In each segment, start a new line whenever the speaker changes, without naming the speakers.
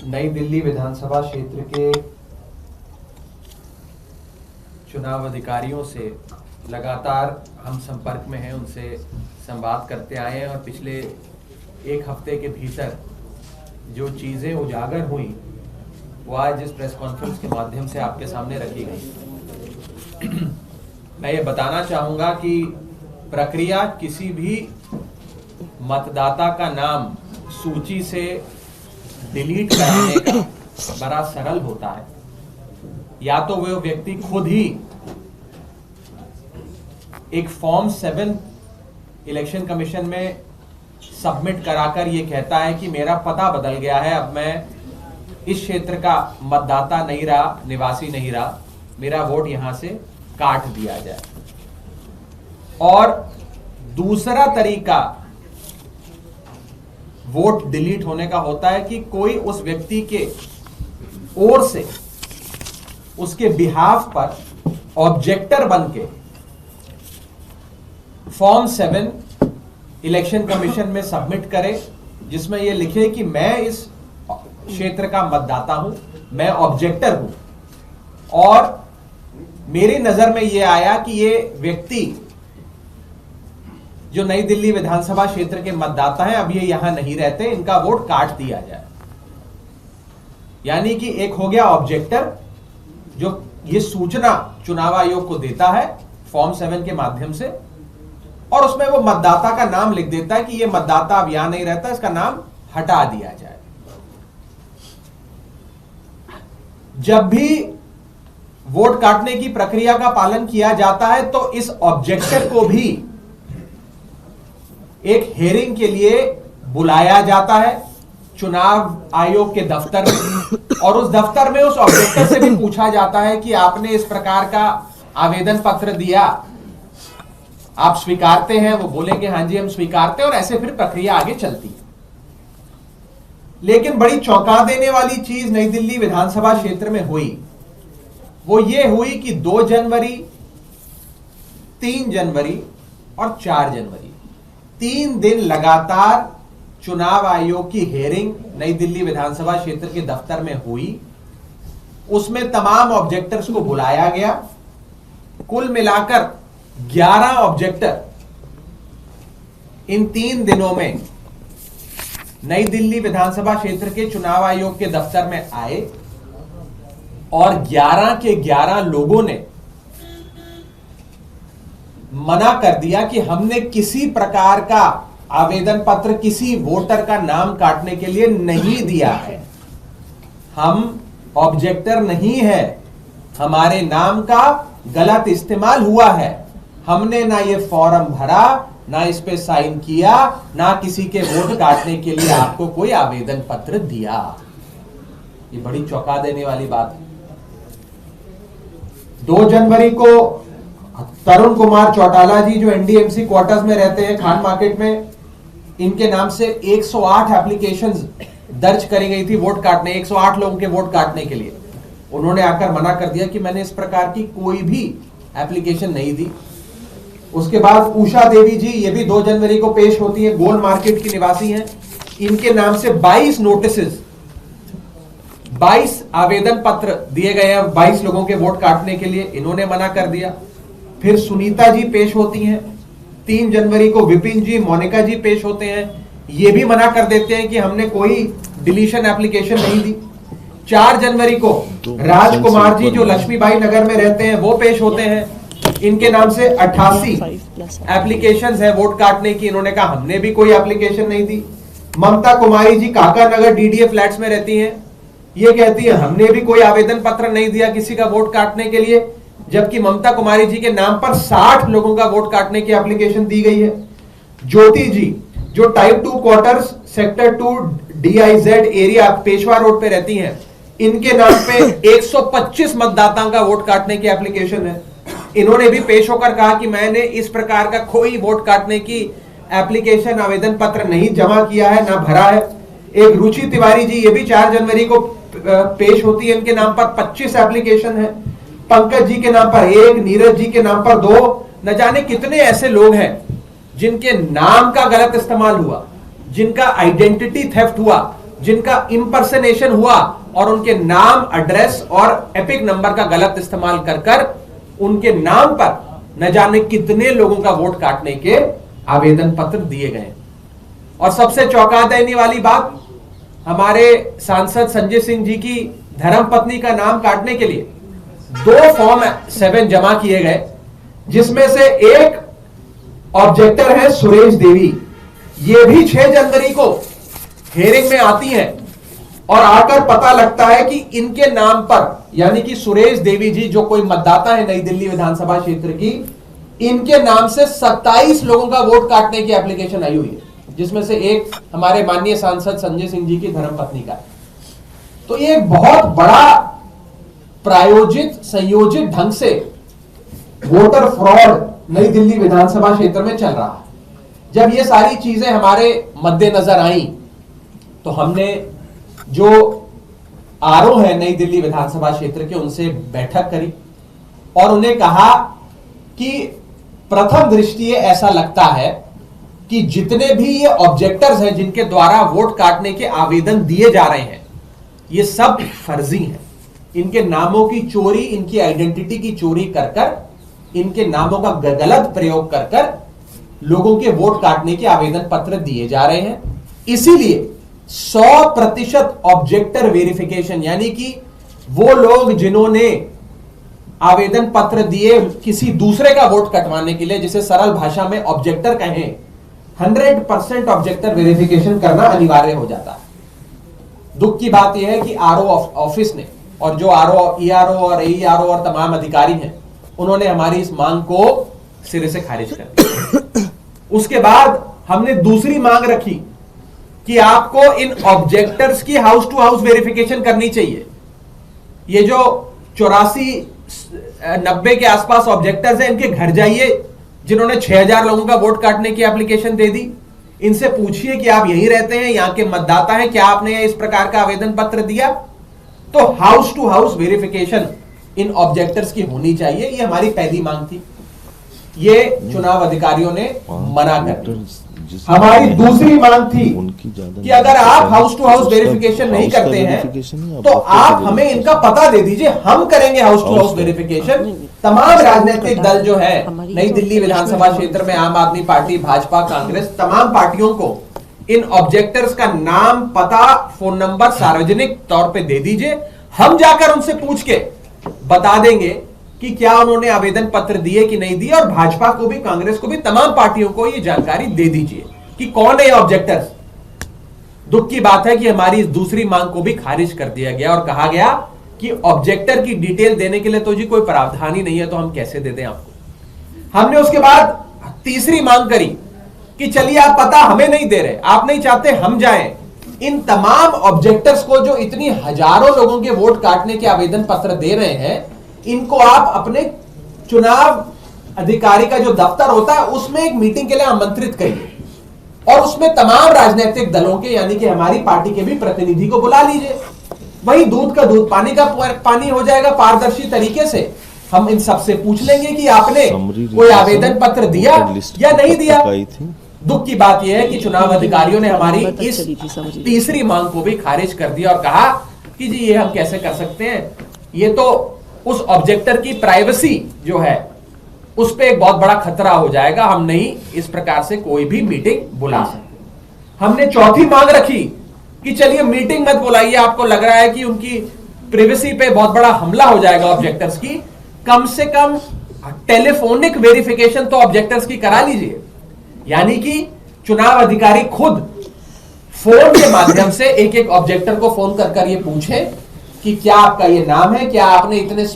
नई दिल्ली विधानसभा क्षेत्र के चुनाव अधिकारियों से लगातार हम संपर्क में हैं, उनसे संवाद करते आए हैं और पिछले एक हफ्ते के भीतर जो चीज़ें उजागर हुई वो आज इस प्रेस कॉन्फ्रेंस के माध्यम से आपके सामने रखी गई। मैं ये बताना चाहूँगा कि प्रक्रिया किसी भी मतदाता का नाम सूची से डिलीट कराने का बड़ा सरल होता है। या तो वो व्यक्ति खुद ही एक फॉर्म 7 इलेक्शन कमीशन में सबमिट कराकर ये कहता है कि मेरा पता बदल गया है, अब मैं इस क्षेत्र का मतदाता नहीं रहा, निवासी नहीं रहा, मेरा वोट यहां से काट दिया जाए। और दूसरा तरीका वोट डिलीट होने का होता है कि कोई उस व्यक्ति के ओर से उसके बिहाफ पर ऑब्जेक्टर बनके फॉर्म 7 इलेक्शन कमीशन में सबमिट करे, जिसमें यह लिखे कि मैं इस क्षेत्र का मतदाता हूं, मैं ऑब्जेक्टर हूं और मेरी नजर में यह आया कि ये व्यक्ति जो नई दिल्ली विधानसभा क्षेत्र के मतदाता हैं, अब ये यहां नहीं रहते, इनका वोट काट दिया जाए। यानी कि एक हो गया ऑब्जेक्टर जो ये सूचना चुनाव आयोग को देता है फॉर्म 7 के माध्यम से, और उसमें वो मतदाता का नाम लिख देता है कि ये मतदाता अब यहां नहीं रहता, इसका नाम हटा दिया जाए। जब भी वोट काटने की प्रक्रिया का पालन किया जाता है तो इस ऑब्जेक्टर को भी एक हेयरिंग के लिए बुलाया जाता है चुनाव आयोग के दफ्तर में, और उस दफ्तर में उस ऑब्जेक्टर से भी पूछा जाता है कि आपने इस प्रकार का आवेदन पत्र दिया, आप स्वीकारते हैं? वो बोलेंगे हाँ जी हम स्वीकारते हैं, और ऐसे फिर प्रक्रिया आगे चलती है। लेकिन बड़ी चौंका देने वाली चीज नई दिल्ली विधानसभा क्षेत्र में हुई, वो ये हुई कि 2 जनवरी, 3 जनवरी और 4 जनवरी 3 दिन लगातार चुनाव आयोग की हेयरिंग नई दिल्ली विधानसभा क्षेत्र के दफ्तर में हुई। उसमें तमाम ऑब्जेक्टर्स को बुलाया गया। कुल मिलाकर 11 ऑब्जेक्टर इन 3 दिनों में नई दिल्ली विधानसभा क्षेत्र के चुनाव आयोग के दफ्तर में आए और 11 के 11 लोगों ने मना कर दिया कि हमने किसी प्रकार का आवेदन पत्र किसी वोटर का नाम काटने के लिए नहीं दिया है, हम ऑब्जेक्टर नहीं है, हमारे नाम का गलत इस्तेमाल हुआ है, हमने ना ये फॉर्म भरा, ना इस पे साइन किया, ना किसी के वोट काटने के लिए आपको कोई आवेदन पत्र दिया। ये बड़ी चौंका देने वाली बात है। 2 जनवरी को तरुण कुमार चौटाला जी जो एनडीएमसी क्वार्टर्स में रहते हैं खान मार्केट में, इनके नाम से 108 एप्लीकेशंस दर्ज करी गई थी वोट काटने, 108 लोगों के वोट काटने के लिए। उन्होंने आकर मना कर दिया कि मैंने इस प्रकार की कोई भी एप्लीकेशन नहीं दी। उसके बाद उषा देवी जी, ये भी 2 जनवरी को पेश होती है, गोल मार्केट की निवासी हैं, इनके नाम से 22 नोटिसेस, 22 आवेदन पत्र दिए गए हैं 22 लोगों के वोट काटने के लिए, इन्होंने मना कर दिया। फिर सुनीता जी पेश होती हैं, 3 जनवरी को विपिन जी, मोनिका जी पेश होते हैं, ये भी मना कर देते हैं कि हमने कोई डिलीशन एप्लीकेशन नहीं दी। 4 जनवरी को राजकुमार जी जो लक्ष्मीबाई नगर में रहते हैं वो पेश होते हैं, इनके नाम से 88 एप्लीकेशंस है वोट काटने की, इन्होंने कहा हमने भी कोई एप्लीकेशन नहीं दी। ममता कुमारी जी काका नगर डीडीए फ्लैट्स में रहती हैं, ये कहती है हमने भी कोई आवेदन पत्र नहीं दिया किसी का वोट काटने के लिए, जबकि ममता कुमारी जी के नाम पर 60 लोगों का वोट काटने की एप्लीकेशन दी गई है। ज्योति जी जो type 2 quarters sector 2 DIZ area Peshwa road पे रहती हैं, इनके नाम पे 125 मतदाताओं का वोट काटने की एप्लीकेशन है। इन्होंने भी पेश होकर कहा कि मैंने इस प्रकार का कोई वोट काटने की एप्लीकेशन आवेदन पत्र नहीं जमा किया है, ना भरा है। एक रुचि तिवारी जी, ये भी 4 जनवरी को पेश होती है, इनके नाम पर 25 एप्लीकेशन है। पंकज जी के नाम पर 1, नीरज जी के नाम पर 2, न जाने कितने ऐसे लोग हैं जिनके नाम का गलत इस्तेमाल हुआ, जिनका आइडेंटिटी थेफ्ट हुआ, जिनका इंपर्सनेशन हुआ और उनके नाम, एड्रेस और एपिक नंबर का गलत इस्तेमाल कर कर उनके नाम पर न जाने कितने लोगों का वोट काटने के आवेदन पत्र दिए गए। और सबसे चौंका देने वाली बात, हमारे सांसद संजय सिंह जी की धर्मपत्नी का नाम काटने के लिए 2 फॉर्म 7 जमा किए गए, जिसमें से एक ऑब्जेक्टर है सुरेश देवी। ये भी 6 जनवरी को हेयरिंग में आती हैं और आकर पता लगता है कि इनके नाम पर, यानी कि सुरेश देवी जी जो कोई मतदाता है नई दिल्ली विधानसभा क्षेत्र की, इनके नाम से 27 लोगों का वोट काटने की एप्लीकेशन आई हुई है, जिसमें से एक हमारे माननीय सांसद संजय सिंह जी की धर्मपत्नी का। तो ये एक बहुत बड़ा प्रायोजित, संयोजित ढंग से वोटर फ्रॉड नई दिल्ली विधानसभा क्षेत्र में चल रहा है। जब ये सारी चीजें हमारे मद्देनजर आई तो हमने जो आरओ है नई दिल्ली विधानसभा क्षेत्र के, उनसे बैठक करी और उन्हें कहा कि प्रथम दृष्टि ऐसा लगता है कि जितने भी ये ऑब्जेक्टर्स हैं जिनके द्वारा वोट काटने के आवेदन दिए जा रहे हैं, ये सब फर्जी हैं। इनके नामों की चोरी, इनकी आइडेंटिटी की चोरी कर कर, इनके नामों का गलत प्रयोग कर कर लोगों के वोट काटने के आवेदन पत्र दिए जा रहे हैं। इसीलिए 100% ऑब्जेक्टर वेरिफिकेशन, यानी कि वो लोग जिन्होंने आवेदन पत्र दिए किसी दूसरे का वोट कटवाने के लिए, जिसे सरल भाषा में ऑब्जेक्टर कहें, 100% ऑब्जेक्टर वेरिफिकेशन करना अनिवार्य हो जाता है। दुख की बात यह है कि आरओ ऑफिस ने, और जो आरओ, ईआरओ और एईआरओ और तमाम अधिकारी हैं, उन्होंने हमारी इस मांग को सिरे से खारिज कर दिया। उसके बाद हमने दूसरी मांग रखी कि आपको इन ऑब्जेक्टर्स की हाउस टू हाउस वेरिफिकेशन करनी चाहिए। ये जो 84-90 के आसपास ऑब्जेक्टर्स हैं, इनके घर जाइए, जिन्होंने 6000 लोगों का वोट काटने की एप्लीकेशन दे दी। इनसे पूछिए कि आप यहीं रहते हैं, यहां के मतदाता हैं, क्या आपने इस प्रकार का आवेदन पत्र दिया? तो house to house verification in objectors की होनी चाहिए। ये हमारी पहली मांग थी। ये चुनाव अधिकारियों ने मना कर दिया। हमारी दूसरी मांग थी कि अगर आप हाउस टू हाउस वेरिफिकेशन नहीं करते हैं तो आप हमें इनका पता दे दीजिए, हम करेंगे हाउस टू हाउस वेरिफिकेशन। तमाम राजनीतिक दल जो है नई दिल्ली विधानसभा क्षेत्र में, आम आदमी पार्टी, भाजपा, कांग्रेस, तमाम पार्टियों को इन ऑब्जेक्टर्स का नाम, पता, फोन नंबर सार्वजनिक तौर पे दे दीजिए। हम जाकर उनसे पूछ के बता देंगे कि क्या उन्होंने आवेदन पत्र दिए कि नहीं दिए, और भाजपा को भी, कांग्रेस को भी, तमाम पार्टियों को ये जानकारी दे दीजिए कि कौन है ऑब्जेक्टर्स। दुख की बात है कि हमारी इस दूसरी मांग को भी खारिज कर दिया गया और कहा गया कि ऑब्जेक्टर की डिटेल देने के लिए तो जी कोई प्रावधान ही नहीं है, तो हम कैसे दे दें आपको। हमने उसके बाद तीसरी मांग करी कि चलिए आप पता हमें नहीं दे रहे, आप नहीं चाहते हम जाएं, इन तमाम ऑब्जेक्टर्स को जो इतनी हजारों लोगों के वोट काटने के आवेदन पत्र दे रहे हैं, इनको आप अपने चुनाव अधिकारी का जो दफ्तर होता है उसमें एक मीटिंग के लिए आमंत्रित करिए और उसमें तमाम राजनीतिक दलों के, यानी कि हमारी पार्टी के भी प्रतिनिधि को बुला लीजिए। वही दूध का दूध, पानी का पानी हो जाएगा। पारदर्शी तरीके से हम इन सबसे पूछ लेंगे कि आपने कोई आवेदन पत्र दिया या नहीं दिया। दुख की बात यह है कि चुनाव अधिकारियों ने हमारी इस तीसरी मांग को भी खारिज कर दिया और कहा कि जी ये हम कैसे कर सकते हैं, ये तो उस ऑब्जेक्टर की प्राइवेसी जो है उस पे एक बहुत बड़ा खतरा हो जाएगा, हम नहीं इस प्रकार से कोई भी मीटिंग बुला सकते। हमने चौथी मांग रखी कि चलिए मीटिंग मत बुलाइए, आपको लग रहा है कि उनकी प्राइवेसी पे बहुत बड़ा हमला हो जाएगा ऑब्जेक्टर्स की, कम से कम टेलीफोनिक वेरिफिकेशन तो ऑब्जेक्टर्स की करा लीजिए। यानी कि चुनाव अधिकारी खुद फोन के माध्यम से एक एक ऑब्जेक्टर को फोन कर ये पूछे कि क्या आपका ये नाम है, क्या आपने इतने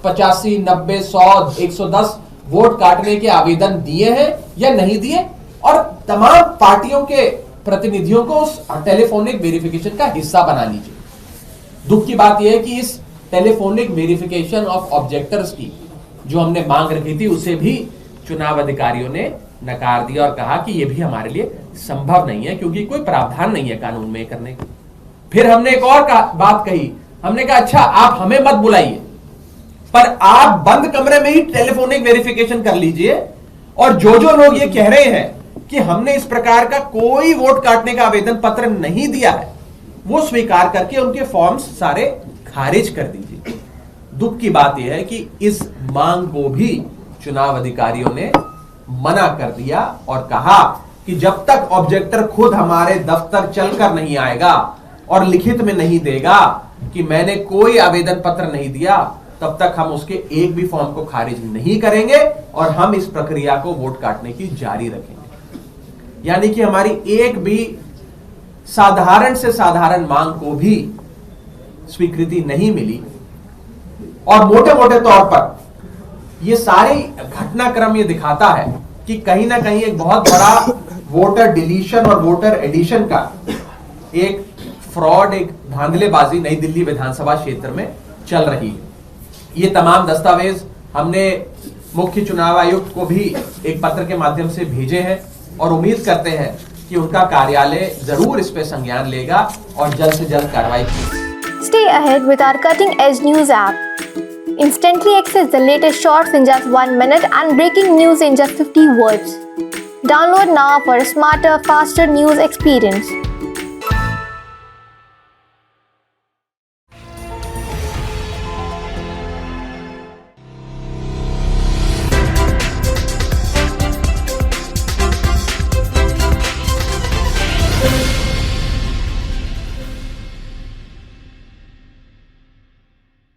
85, 90, 100, 110 वोट काटने के आवेदन दिए हैं या नहीं दिए, और तमाम पार्टियों के प्रतिनिधियों को उस टेलीफोनिक वेरिफिकेशन का हिस्सा बना लीजिए। दुख की बात यह है कि इस टेलीफोनिक वेरिफिकेशन ऑफ ऑब्जेक्टर्स की जो हमने मांग रखी थी उसे भी चुनाव अधिकारियों ने नकार दिया और कहा कि यह भी हमारे लिए संभव नहीं है, क्योंकि कोई प्रावधान नहीं है कानून में करने की। फिर हमने एक और बात कही, हमने कहा अच्छा आप हमें मत बुलाइए, पर आप बंद कमरे में ही टेलीफोनिक वेरिफिकेशन कर लीजिए, और जो लोग ये कह रहे हैं कि हमने इस प्रकार का कोई वोट काटने का आवेदन पत्र नहीं दिया है, वो स्वीकार करके उनके फॉर्म्स सारे खारिज कर दीजिए। दुख की बात यह है कि इस मांग को भी चुनाव अधिकारियों ने मना कर दिया और कहा कि जब तक ऑब्जेक्टर खुद हमारे दफ्तर चलकर नहीं आएगा और लिखित में नहीं देगा कि मैंने कोई आवेदन पत्र नहीं दिया, तब तक हम उसके एक भी फॉर्म को खारिज नहीं करेंगे और हम इस प्रक्रिया को वोट काटने की जारी रखेंगे। यानी कि हमारी एक भी साधारण से साधारण मांग को भी स्वीकृति नहीं मिली। और मोटे मोटे तौर पर ये सारी घटनाक्रम ये दिखाता है कि कहीं ना कहीं एक बहुत बड़ा वोटर डिलीशन और वोटर एडिशन का एक फ्रॉड, एक धांधलेबाजी नई दिल्ली विधानसभा क्षेत्र में चल रही है। ये तमाम दस्तावेज हमने मुख्य चुनाव आयुक्त को भी एक पत्र के माध्यम से भेजे हैं और उम्मीद करते हैं कि उनका कार्यालय जरूर इस पे संज्ञान लेगा और जल्द से जल्द कार्रवाई की।
Stay ahead with our cutting-edge news app. Instantly access the latest shorts in just 1 minute and breaking news in just 50 words. Download now for a smarter, faster news experience.